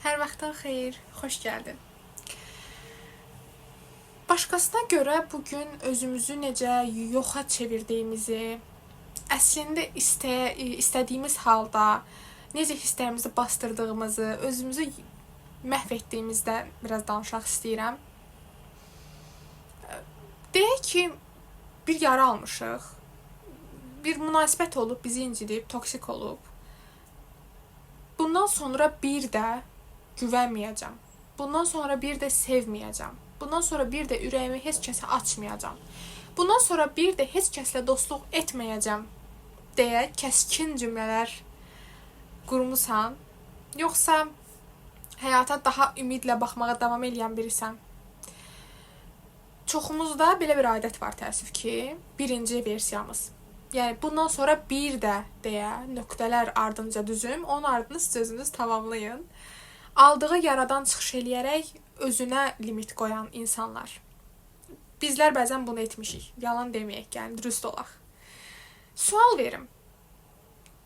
Hər vaxtın xeyir, xoş gəldin. Başqasına görə bu gün özümüzü necə yoxa çevirdiyimizi, əslində istədiyimiz halda necə hisslərimizi bastırdığımızı, özümüzü məhv etdiyimizdə biraz danışmaq istəyirəm. Deyək ki, bir yara almışıq. Bir münasibət olub, bizi incidib, toksik olub. Bundan sonra bir də güvənməyəcəm. Bundan sonra bir də sevməyəcəm. Bundan sonra bir də ürəyimi heç kəsə açmayacam. Bundan sonra bir də heç kəslə dostluq etməyəcəm deyə kəskin cümlələr qurmusan, yoxsa həyata daha ümidlə baxmağa davam edən birisən? Çoxumuzda belə bir adət var təəssüf ki, birinci versiyamız. Yəni bundan sonra bir də deyə nöqtələr ardınca düzüm, onun ardını sözünüz tamamlayın. Aldığı yaradan çıxış eləyərək özünə limit qoyan insanlar. Bizlər bəzən bunu etmişik. Yalan deməyək, yəni dürüst olaq. Sual verim.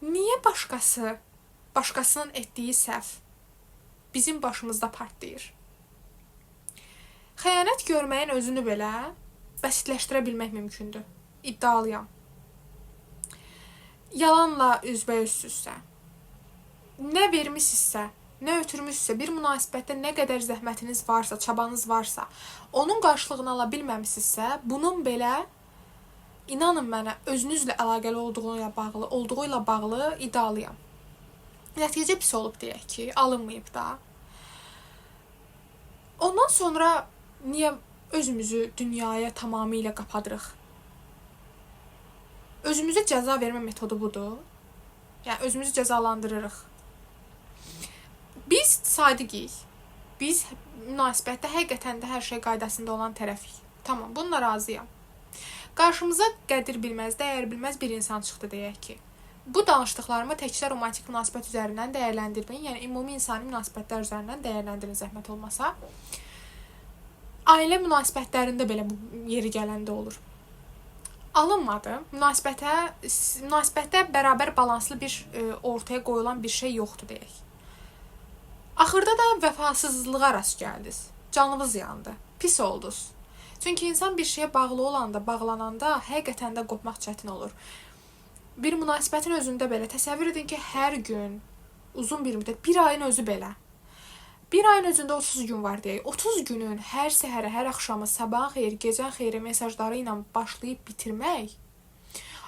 Niyə başqasının etdiyi səhv bizim başımızda partlayır? Xəyanət görməyin özünü belə bəsitləşdirə bilmək mümkündür. İddialıyam. Yalanla üzbəyüzsüzsə, nə vermisinizsə, nə ötürmüşsə, bir münasibətdə nə qədər zəhmətiniz varsa, çabanız varsa, onun qarşılığını ala bilməmisinizsə, bunun belə, inanın mənə, özünüzlə əlaqəli olduğuyla bağlı iddialıyam. Nəticə pis olub deyək ki, alınmayıb da. Ondan sonra niyə özümüzü dünyaya tamamilə qapadırıq? Özümüzə cəza vermə metodu budur. Yəni, özümüzü cəzalandırırıq. Biz sadiqik. Biz münasibətdə həqiqətən də hər şey qaydasında olan tərəfik. Tamam, bununla razıyam. Qarşımıza qədir bilməz, dəyər bilməz bir insan çıxdı deyək ki. Bu danışdıqlarımı təkcə romantik münasibət üzərindən dəyərləndirməyin, yəni ümumi insani münasibətlər üzərindən dəyərləndirin zəhmət olmasa. Ailə münasibətlərində belə bu yeri gələndə olur. Alınmadı. Münasibətdə bərabər balanslı bir ortaya qoyulan bir şey yoxdur deyək. Axırda da vəfasızlığa rast gəldiniz. Canınız yandı. Pis oldunuz. Çünki insan bir şeyə bağlananda həqiqətən də qopmaq çətin olur. Bir münasibətin özündə belə təsəvvür edin ki, hər gün uzun bir müddət, bir ayın özü belə. Bir ayın özündə 30 gün var deyək. 30 günün hər səhərə, hər axşamı, sabahın xeyir, gecən xeyir mesajları ilə başlayıb bitirmək,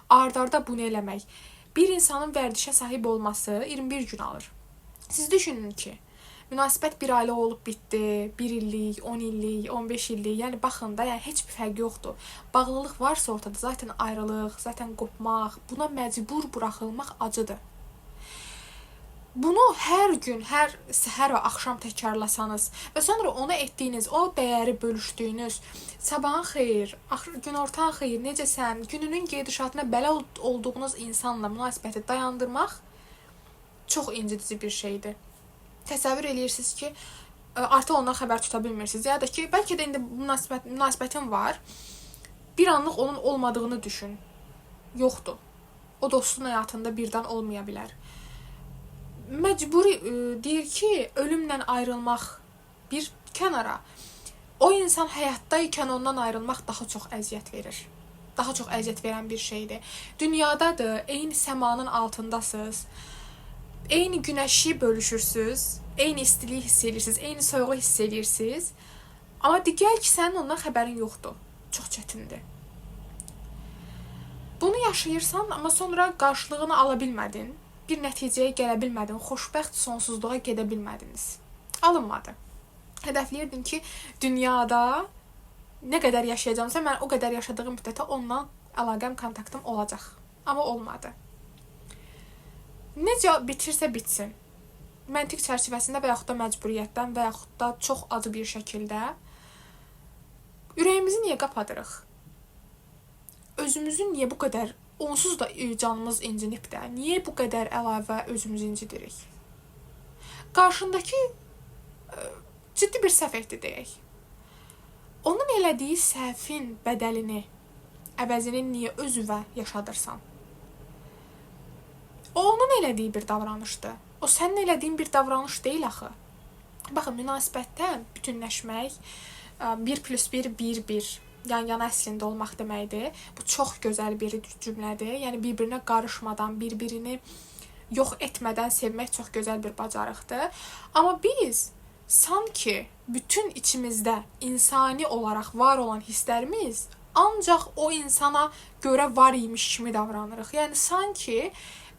ard-arda bunu eləmək, bir insanın vərdişə sahib olması 21 gün alır. Siz düşünün ki, münasibət bir ailə olub bitdi, 1 illik, 10 illik, 15 illik, yəni baxın da, yəni heç bir fərq yoxdur. Bağlılıq varsa ortada, zaten ayrılıq, zaten qopmaq, buna məcbur buraxılmaq acıdır. Bunu hər gün, hər səhər və axşam təkrarlasanız və sonra ona etdiyiniz, o dəyəri bölüşdüyünüz, sabahın xeyir, günortan xeyir, necəsən, gününün gedişatına belə olduğunuz insanla münasibəti dayandırmaq çox incidici bir şeydir. Təsəvvür eləyirsiniz ki, artıq ondan xəbər tuta bilmirsiniz. Ya da ki, bəlkə də indi münasibətin var, bir anlıq onun olmadığını düşün. Yoxdur. O dostun həyatında birdən olmaya bilər. Məcburi deyir ki, ölümlə ayrılmaq bir kənara. O insan həyatdaykən ondan ayrılmaq daha çox əziyyət verir. Daha çox əziyyət verən bir şeydir. Dünyadadır, eyni səmanın altındasınız. Eyni günəşi bölüşürsünüz, eyni istiliyi hiss edirsiniz, eyni soyuğu hiss edirsiniz. Amma digər ki, sənin ondan xəbərin yoxdur. Çox çətindir. Bunu yaşayırsan, amma sonra qarşılığını ala bilmədin. Bir nəticəyə gələ bilmədin, xoşbəxt sonsuzluğa gedə bilmədiniz. Alınmadı. Hədəfləyirdin ki, dünyada nə qədər yaşayacağımsa, mən o qədər yaşadığım müddətə onunla əlaqəm, kontaktım olacaq. Amma olmadı. Necə bitirsə bitsin. Məntiq çərçivəsində və yaxud da məcburiyyətdən və yaxud da çox acı bir şəkildə ürəyimizi niyə qapadırıq? Özümüzü niyə bu qədər onsuz da canımız incinib də, niyə bu qədər əlavə özümüzü incidirik? Qarşındakı ciddi bir səhv etdi deyək. Onun elədiyi səhvin bədəlini, əvəzini niyə özüvə yaşadırsan? O onun elədiyi bir davranışdır. O sənin elədiyin bir davranış deyil axı. Baxın, münasibətdə bütünləşmək 1+1 1+1 yan-yana əslində olmaq deməkdir. Bu çox gözəl bir cümlədir. Yəni bir-birinə qarışmadan, bir-birini yox etmədən sevmək çox gözəl bir bacarıqdır. Amma biz sanki bütün içimizdə insani olaraq var olan hisslərimiz ancaq o insana görə var imiş kimi davranırıq. Yəni sanki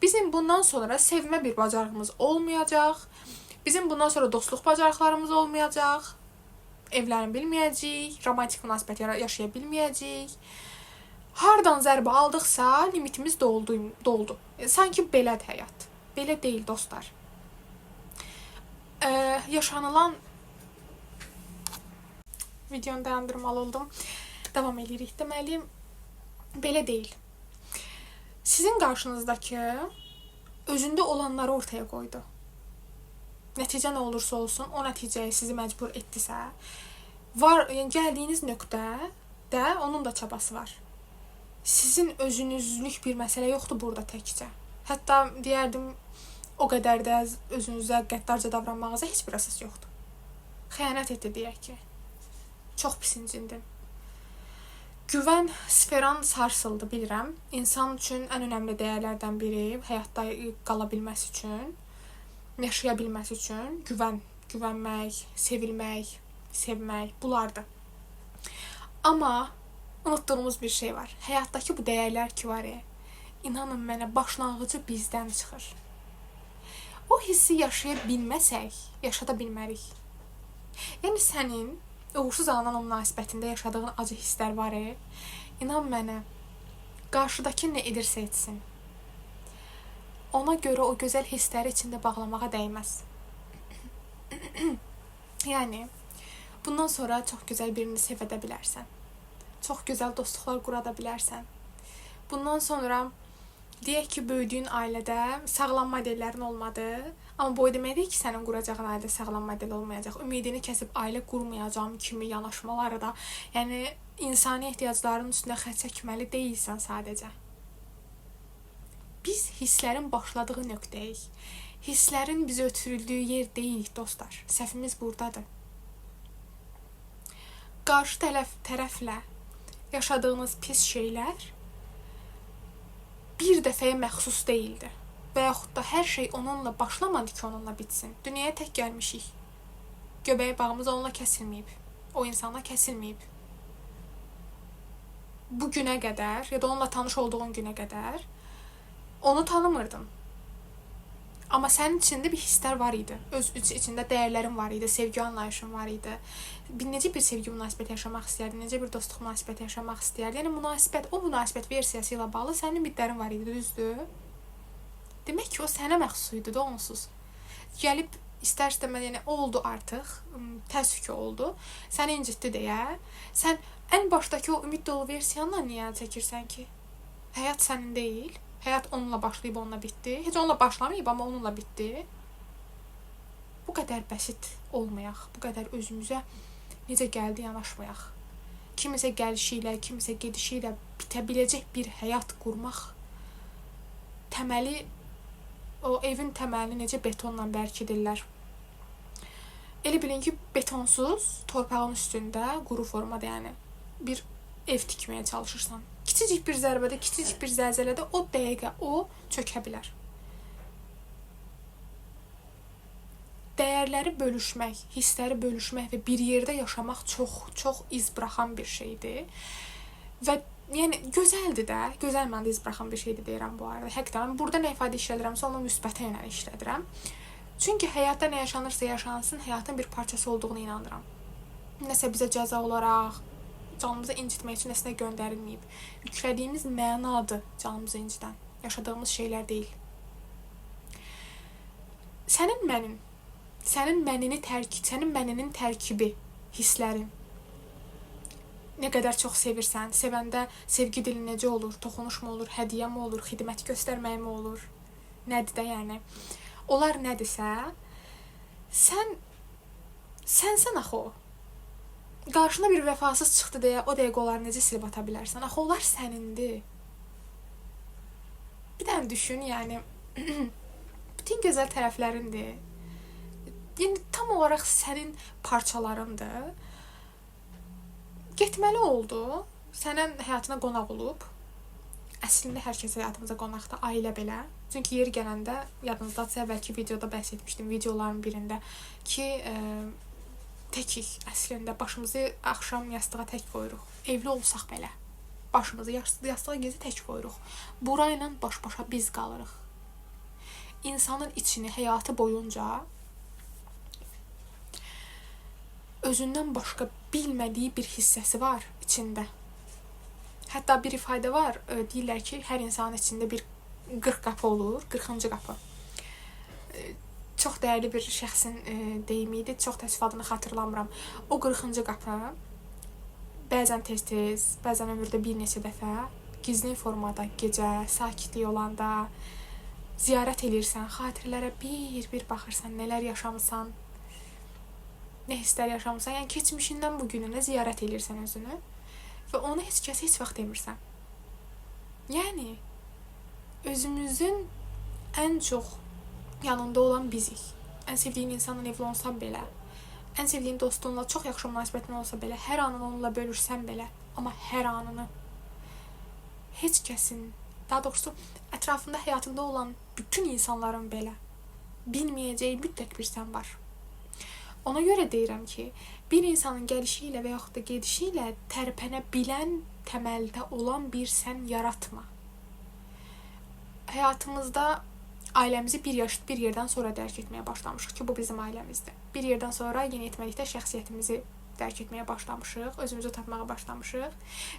bizim bundan sonra sevmə bir bacarığımız olmayacaq. Bizim bundan sonra dostluq bacarıqlarımız olmayacaq. Evlənə bilməyəcəyik, romantik münasibət yaşaya bilməyəcəyik. Hardan zərbə aldıqsa limitimiz doldu. Sanki belədir həyat. Belə deyil dostlar. Yaşanılan videonu dayandırmalı oldum. Davam edirik. Deməli, belə deyil. Sizin qarşınızdakı özündə olanları ortaya qoydu. Nəticə nə olursa olsun, o nəticəyə sizi məcbur etdisə, yəni gəldiyiniz nöqtədə onun da çabası var. Sizin özünüzlük bir məsələ yoxdur burada təkcə. Hətta deyərdim, o qədər də özünüzə qəddarca davranmağınıza heç bir əsas yoxdur. Xəyanət etdi deyək ki. Çox pis incindim. Güvən sferan sarsıldı, bilirəm. İnsan üçün ən önəmli dəyərlərdən biri, həyatda qala bilməsi üçün, yaşaya bilməsi üçün güvənmək, sevilmək, sevmək, bunlardır. Amma unutduğumuz bir şey var. Həyatdakı bu dəyərlər ki var, inanın mənə, başlanğıcı bizdən çıxır. O hissi yaşaya bilməsək, yaşada bilmərik. Yəni sənin uğursuz alınan o münasibətində yaşadığın acı hisslər var, inan mənə, qarşıdakı nə edirsə etsin, ona görə o gözəl hissləri içində bağlamağa dəyməz. Yəni, bundan sonra çox gözəl birini sevədə bilərsən. Çox gözəl dostluqlar qurada bilərsən. Bundan sonra, deyək ki, böyüdüyün ailədə sağlam modellərin olmadı, amma bu demək deyil ki, sənin quracağın ailədə sağlam model olmayacaq. Ümidini kəsib ailə qurmayacağım kimi yanaşmaları da, yəni, insani ehtiyacların üstündə xərc çəkməli deyilsən sadəcə. Biz hisslərin başladığı nöqtəyik. Hisslərin bizə ötürüldüyü yer deyilik, dostlar. Səhvimiz buradadır. Qarşı tərəflə yaşadığınız pis şeylər bir dəfəyə məxsus deyildi. Və yaxud da hər şey onunla başlamadı ki, onunla bitsin. Dünyaya tək gəlmişik. Göbəyi bağımız onunla kəsilməyib. O insanla kəsilməyib. Bu günə qədər, ya da onunla tanış olduğun günə qədər onu tanımırdım. Amma sənin içində bir hisslər var idi. Öz içində dəyərlərin var idi, sevgi anlayışın var idi. Necə bir sevgi münasibəti yaşamaq istəyirdin, necə bir dostluq münasibəti yaşamaq istəyirdin. Yəni o münasibət versiyası ilə bağlı sənin ümidlərin var idi, düzdür? Demək ki, o sənə məxsus idi da onsuz. Gəlib istər-istəməz, yəni oldu artıq, təəssüf ki oldu. Səni incitdi deyə, sən ən başdakı o ümid dolu versiyanla niyə çəkirsən ki? Həyat sənin deyil. Həyat onunla başlayıb, onunla bitdi. Heç onunla başlamayıb, amma onunla bitdi. Bu qədər bəsit olmayaq. Bu qədər özümüzə necə gəldi yanaşmayaq. Kimisə gəlişi ilə, kimisə gedişi ilə bitə biləcək bir həyat qurmaq təməli, o evin təməlini necə betonla bərkidirlər. Elə bilin ki, betonsuz torpağın üstündə quru formada, yəni bir ev tikməyə çalışırsan. Kiçicik bir zərbədə, kiçicik bir zəlzələdə o dəqiqə o çökə bilər. Dəyərləri bölüşmək, hissləri bölüşmək və bir yerdə yaşamaq çox iz buraxan bir şeydir. Və yəni gözəldir də, gözəl məndə iz buraxan bir şeydir deyirəm bu arada. Həqiqətən burada nə ifadə işlədirəmsə, onu müsbətə yönəlik işlədirəm. Çünki həyatda nə yaşanırsa yaşansın, həyatın bir parçası olduğunu inanıram. Nəsə bizə cəza olaraq canımızı incitmək üçün nəsə göndərilməyib. Yüklədiyimiz mənadır canımızı incidən. Yaşadığımız şeylər deyil. Sənin məninin tərkibi, hisslərin. Nə qədər çox sevirsən, sevəndə sevgi dili necə olur, toxunuş mu olur, hədiyyə mi olur, xidmət göstərmək mi olur? Nədir də yəni? Onlar nədirsə, sənsən axı o. Qarşına bir vəfasız çıxdı deyə o dəqiqə onları necə silib ata bilərsən? Axı onlar sənindir. Bir dənə düşün, yəni bütün gözəl tərəflərindir. yəni tam olaraq sənin parçalarındır. Getməli oldu. Sənin həyatına qonaq olub. Əslində hər kəs həyatımıza qonaqdır, ailə belə. Çünki yeri gələndə yadınızdadsa əvvəlki videoda bəhs etmişdim, videoların birində ki, təkik əslində başımızı axşam yastığa tək qoyuruq. Evli olsaq belə başımızı yastığa gecə tək qoyuruq. Bura ilə baş-başa biz qalırıq. İnsanın içini həyatı boyunca özündən başqa bilmədiyi bir hissəsi var içində. Hətta bir ifadə var, deyirlər ki, hər insanın içində bir 40 qapı olur, 40-cı qapı. Çox dəyərli bir şəxsin deyimi idi, çox təəssüf adını xatırlamıram. O 40-cı qapı bəzən tez-tez, bəzən ömürdə bir neçə dəfə gizli formada, gecə, sakitlik olanda ziyarət edirsən, xatirələrə bir-bir baxırsan, nələr yaşamısan, nə hisslər yaşamısan, yəni keçmişindən bugününə ziyarət edirsən özünü. Və onu heç kəs heç vaxt demirsən. Yəni, özümüzün ən çox yanında olan bizik. Ən sevdiyin insanla evli olsan belə, ən sevdiyin dostunla çox yaxşı münasibətin olsa belə, hər anını onunla bölürsən belə, amma hər anını heç kəsin, daha doğrusu ətrafında həyatında olan bütün insanların belə bilməyəcəyi mütləq bir sən var. Ona görə deyirəm ki, bir insanın gəlişi ilə və yaxud da gedişi ilə tərpənə bilən təməldə olan bir sən yaratma. Həyatımızda ailəmizi bir yerdən sonra dərk etməyə başlamışıq ki, bu bizim ailəmizdir. Bir yerdən sonra yeniyetməlikdə şəxsiyyətimizi dərk etməyə başlamışıq, özümüzü tapmağa başlamışıq.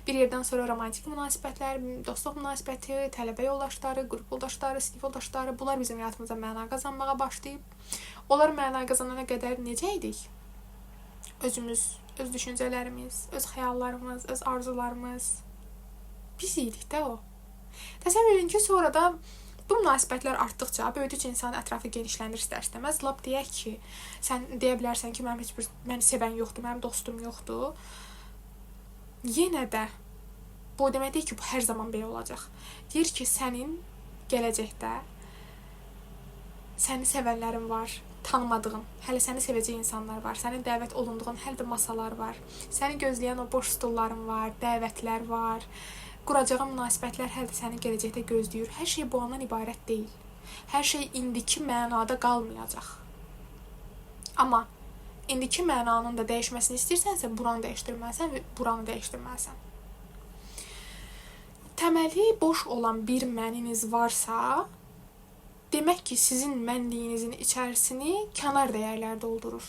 Bir yerdən sonra romantik münasibətlər, dostluq münasibəti, tələbə yoldaşları, qrup yoldaşları, sinif yoldaşları, bunlar bizim həyatımıza məna qazanmağa başlayıb. Onlar məna qazanana qədər necə idik? Özümüz, öz düşüncələrimiz, öz xəyallarımız, öz arzularımız biz idik də o. Təsəvvür edin ki, sonra da bu münasibətlər artdıqca böyüdükcə insanın ətrafı genişlənir istər-istəməz. Lap deyək ki, sən deyə bilərsən ki, mənim heç bir məni sevən yoxdur, mənim dostum yoxdur. Yenə də bu demək deyil ki, bu hər zaman belə olacaq. Deyir ki, sənin gələcəkdə səni sevənlərin var, tanımadığın, hələ səni sevəcək insanlar var, sənin dəvət olunduğun hələ də masalar var, səni gözləyən o boş stulların var, dəvətlər var, quracağın münasibətlər hələ də səni gələcəkdə gözləyir. Hər şey bu andan ibarət deyil. Hər şey indiki mənada qalmayacaq. Amma indiki mənanın da dəyişməsini istəyirsənsə, buranı dəyişdirməlisən və buranı dəyişdirməlisən. Təməli boş olan bir məniniz varsa, demək ki, sizin mənliyinizin içərisini kənar dəyərlər doldurur.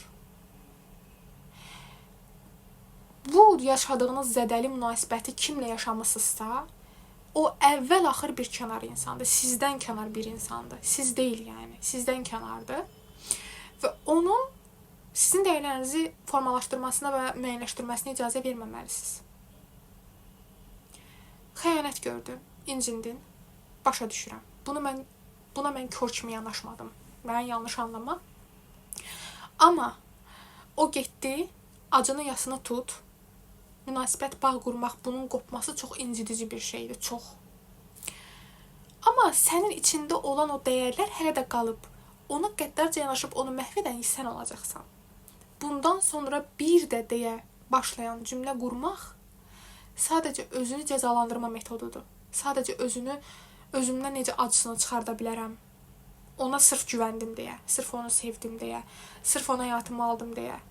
Bu yaşadığınız zədəli münasibəti kimlə yaşamısınızsa, o əvvəl-axır bir kənar insandır. Sizdən kənar bir insandır. Siz deyil yəni. Sizdən kənardır. Və onun sizin dəyərlərinizi formalaşdırmasına və müəyyənləşdirməsinə icazə verməməlisiniz. Xəyanət gördün, incindin, başa düşürəm. Buna mən kör kimi yanaşmadım. Mən yanlış anlama. Amma o getdi, acını yasını tut. Münasibət bağ qurmaq, bunun qopması çox incidici bir şeydir, çox. Amma sənin içində olan o dəyərlər hələ də qalıb. Ona qəddarca yanaşıb onu məhv edən sən olacaqsan. Bundan sonra bir də deyə başlayan cümlə qurmaq sadəcə özünü cəzalandırma metodudur. Sadəcə özümdən necə acısını çıxarda bilərəm. Ona sırf güvəndim deyə, sırf onu sevdim deyə, sırf ona həyatımı aldım deyə.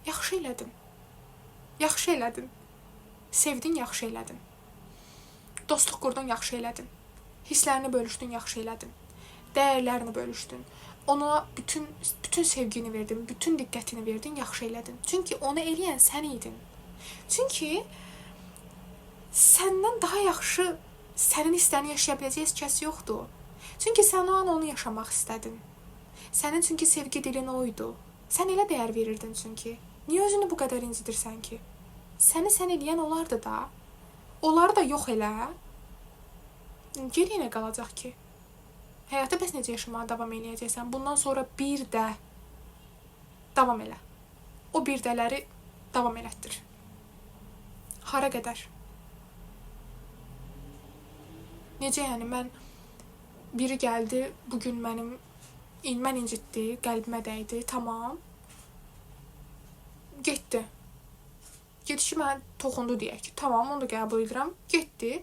Yaxşı elədin. Yaxşı elədin. Sevdin, yaxşı elədin. Dostluq qurdun, yaxşı elədin. Hisslərini bölüşdün, yaxşı elədin. Dəyərlərini bölüşdün. Ona bütün sevgini verdin, bütün diqqətini verdin, yaxşı elədin. Çünki onu eləyən sən idin. Çünki səndən daha yaxşı sənin hisslərini yaşaya biləcək kəs yoxdur. Çünki sən o an onu yaşamaq istədin. Sənin çünki sevgi dilin oydu. Sən elə dəyər verirdin çünki. Niyə özünü bu qədər incidirsən ki? Səni sən eləyən olardı da. Onları da yox elə. Geriyə nə qalacaq ki? Həyata bəs necə yaşamağa davam eləyəcəksən? Bundan sonra bir də davam elə. O bir dələri davam elətdir. Hara qədər? Necə yəni, biri gəldi, bugün mənim Mən incitdi, qəlbimə dəydi, tamam. Getdi. Gedişi mənə toxundu deyək ki, tamam, onu da qəbul edirəm. Getdi.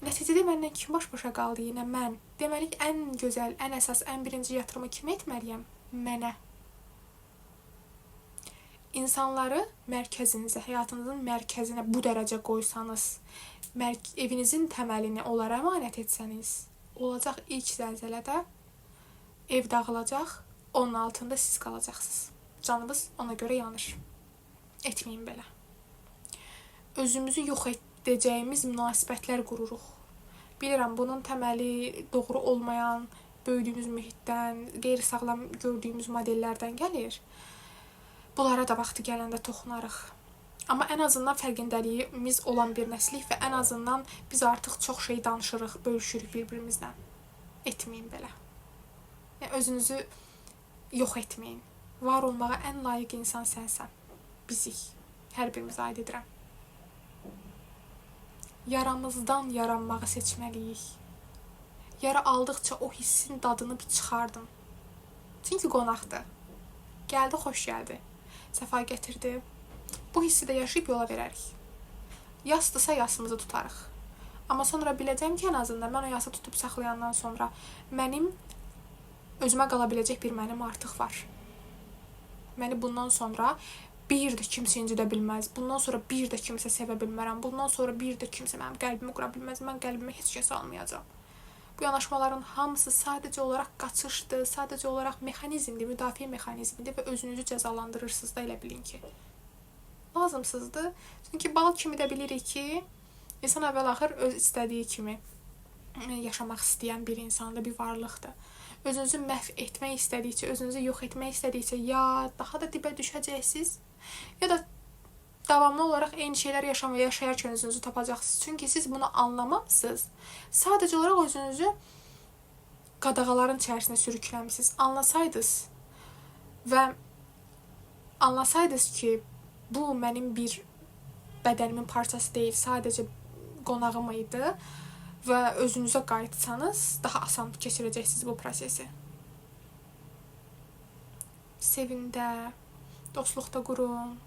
Nəticədə məndən kim baş-başa qaldı yenə mən. Deməli ki, ən gözəl, ən əsas, ən birinci yatırımı kimə etməliyəm? Mənə. İnsanları mərkəzinizə, həyatınızın mərkəzinə bu dərəcə qoysanız, evinizin təməlini onlara əmanət etsəniz, olacaq ilk zəlzələdə ev dağılacaq, onun altında siz qalacaqsınız. Canınız ona görə yanır. Etməyin belə. Özümüzü yox edəcəyimiz münasibətlər qururuq. Bilirəm, bunun təməli doğru olmayan, böyüdüyümüz mühitdən, qeyri-sağlam gördüyümüz modellərdən gəlir. Bunlara da vaxtı gələndə toxunarıq. Amma ən azından fərqindəliyimiz olan bir nəslik və ən azından biz artıq çox şey danışırıq, bölüşürük bir-birimizlə. Etməyin belə. Özünüzü yox etməyin. Var olmağa ən layiq insan sənsən. Bizik. Hər birimiz aid edirəm. Yaramızdan yaranmağı seçməliyik. Yara aldıqca o hissin dadını bir çıxardın. Çünki qonaqdır. Gəldi, xoş gəldi. Səfa gətirdi. Bu hissi də yaşayıb yola verərik. Yasdırsa yasımızı tutarıq. Amma sonra biləcəm ki, ən azından mən o yası tutub saxlayandan sonra mənim özümə qala biləcək bir mənim artıq var. Məni bundan sonra bir də kimsə incidə bilməz. Bundan sonra bir də kimsə sevə bilmərəm. Bundan sonra bir də kimsə mənim qəlbimi qura bilməz. Mən qəlbimə heç kəs almayacam. Bu yanaşmaların hamısı sadəcə olaraq qaçışdır, sadəcə olaraq mexanizmdir, müdafiə mexanizmidir və özünüzü cəzalandırırsınız da, elə bilin ki. Lazımsızdır. Çünki bal kimi də bilirik ki, insan əvvəl-axır öz istədiyi kimi yaşamaq istəyən bir insandır, bir varlıqdır. Özünüzü məhv etmək istədikcə, özünüzü yox etmək istədikcə ya daha da dibə düşəcəksiniz, ya da davamlı olaraq eyni şeylər yaşayarkən özünüzü tapacaqsınız. Çünki siz bunu anlamamısınız. Sadəcə olaraq özünüzü qadağaların içərisində sürükləmişsiniz. Anlasaydınız ki, bu mənim bir bədənimin parçası deyil, sadəcə qonağım idi və özünüzə qayıtsanız, daha asan keçirəcəksiniz bu prosesi. Sevində, dostluqda qurun,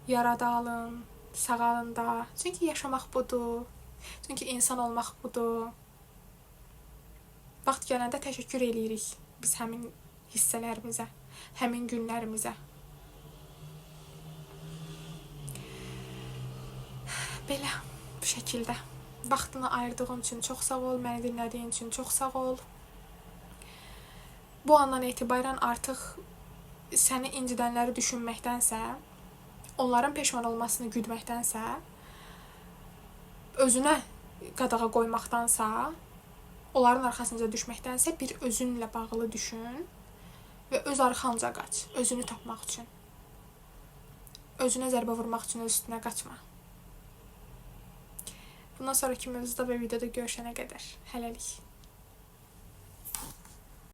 yarada alın, sağalın da. Çünki yaşamaq budur. Çünki insan olmaq budur. Vaxt gələndə təşəkkür eləyirik biz həmin hissələrimizə, həmin günlərimizə. Belə, bu şəkildə. Vaxtını ayırdığın üçün çox sağ ol, məni dinlədiyin üçün çox sağ ol. Bu andan etibarən artıq səni incidənləri düşünməkdənsə, onların peşman olmasını güdməkdənsə, özünə qadağa qoymaqdansa, onların arxasınca düşməkdənsə bir özünlə bağlı düşün və öz arxanca qaç, özünü tapmaq üçün. Özünə zərbə vurmaq üçün öz üstünə qaçma. Bundan sonraki mövzuda və videoda görüşənə qədər. Hələlik.